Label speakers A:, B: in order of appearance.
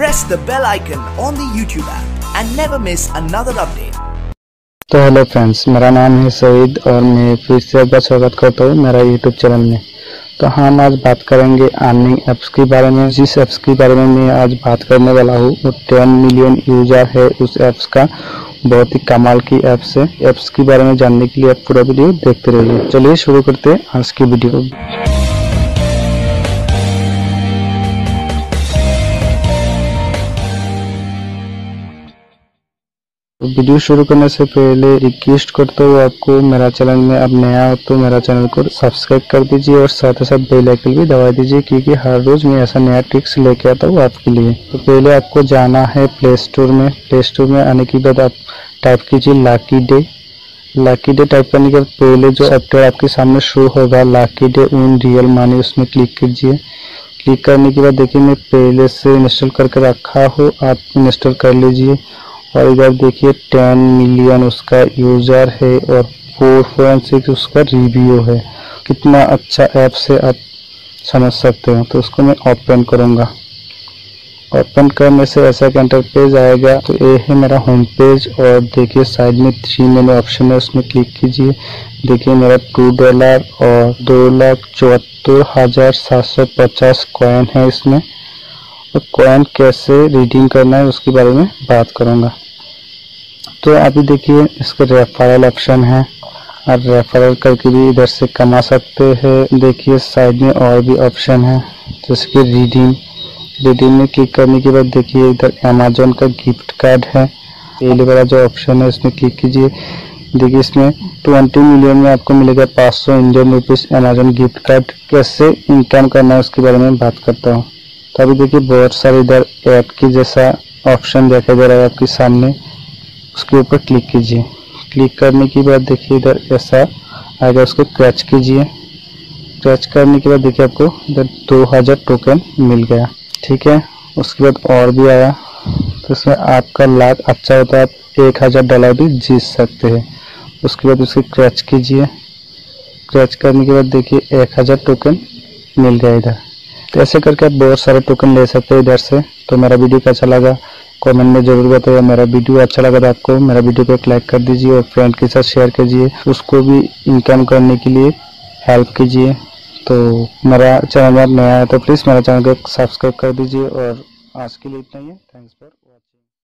A: press the bell icon on the YouTube app and never miss another update.
B: तो hello friends, मेरा नाम है सईद और मैं फिर से आपका स्वागत करता हूँ मेरा यूट्यूब चैनल में। तो हम आज बात करेंगे अर्निंग ऐप्स के बारे में। जिस ऐप्स के बारे में मैं आज बात करने वाला हूँ वो 10 मिलियन यूजर है उस ऐप्स का। बहुत ही कमाल की ऐप्स है। ऐप्स के बारे में जानने के लिए आप पूरा वीडियो देखते रहिए। चलिए शुरू करते हैं आज की वीडियो। वीडियो शुरू करने से पहले रिक्वेस्ट करता हूँ आपको, मेरा चैनल में अब नया हो तो मेरा चैनल को सब्सक्राइब कर दीजिए और साथ ही साथ बेल आइकन भी दबा दीजिए, क्योंकि हर रोज मैं ऐसा नया ट्रिक्स लेके आता हूँ आपके लिए। तो पहले आपको जाना है प्ले स्टोर में। प्ले स्टोर में आने के बाद आप टाइप कीजिए lucky day. Lucky day type करने के बाद पहले जो सॉफ्टवेयर आपके सामने शो होगा lucky day win real money, उसमें क्लिक कीजिए। क्लिक करने के बाद देखिए मैं पहले से इंस्टॉल करके रखा हूँ, आप इंस्टॉल कर लीजिए। और इधर देखिए 10 मिलियन उसका यूज़र है और 4.6 उसका रिव्यू है। कितना अच्छा ऐप्स है आप समझ सकते हो। तो उसको मैं ओपन करूँगा। ओपन करने से ऐसा एक इंटरफेस आएगा। तो ये है मेरा होम पेज और देखिए साइड में 3 मेनू ऑप्शन है, उसमें क्लिक कीजिए। देखिए मेरा $2 और 2,74,750 कॉइन है इसमें। तो कॉइन कैसे रिडीम करना है उसके बारे में बात करूंगा। तो अभी देखिए इसका रेफरल ऑप्शन है और रेफरल करके भी इधर से कमा सकते हैं। देखिए साइड में और भी ऑप्शन है जैसे कि रिडीम में क्लिक करने के बाद देखिए इधर अमेजोन का गिफ्ट कार्ड है। पहले वाला जो ऑप्शन है इसमें क्लिक कीजिए। देखिए इसमें 20 मिलियन में आपको मिलेगा 500 Indian rupees Amazon gift card. कैसे इनकम करना है उसके बारे में बात करता हूँ। तो अभी देखिए बहुत सारे इधर ऐप की जैसा ऑप्शन दिखाई दे रहा है आपके सामने, उसके ऊपर क्लिक कीजिए। क्लिक करने के बाद देखिए इधर ऐसा आएगा, उसको क्रैच कीजिए। क्रैच करने के बाद देखिए आपको इधर 2000 टोकन मिल गया। ठीक है, उसके बाद और भी आया। तो इसमें आपका लाख अच्छा होता है, आप $1000 भी जीत सकते हैं। उसके बाद उसकी क्रैच कीजिए। क्रैच करने के बाद देखिए 1000 टोकन मिल गया इधर। तो ऐसे करके आप बहुत सारे टोकन ले सकते हैं इधर से। तो मेरा वीडियो कैसा लगा कमेंट में जरूर बताइए। मेरा वीडियो अच्छा लगा तो आपको मेरा वीडियो को एक लाइक कर दीजिए और फ्रेंड के साथ शेयर कीजिए, उसको भी इनकम करने के लिए हेल्प कीजिए। तो मेरा चैनल में नया है तो प्लीज़ मेरा चैनल को सब्सक्राइब कर दीजिए। और आज के लिए इतना ही है। Thanks for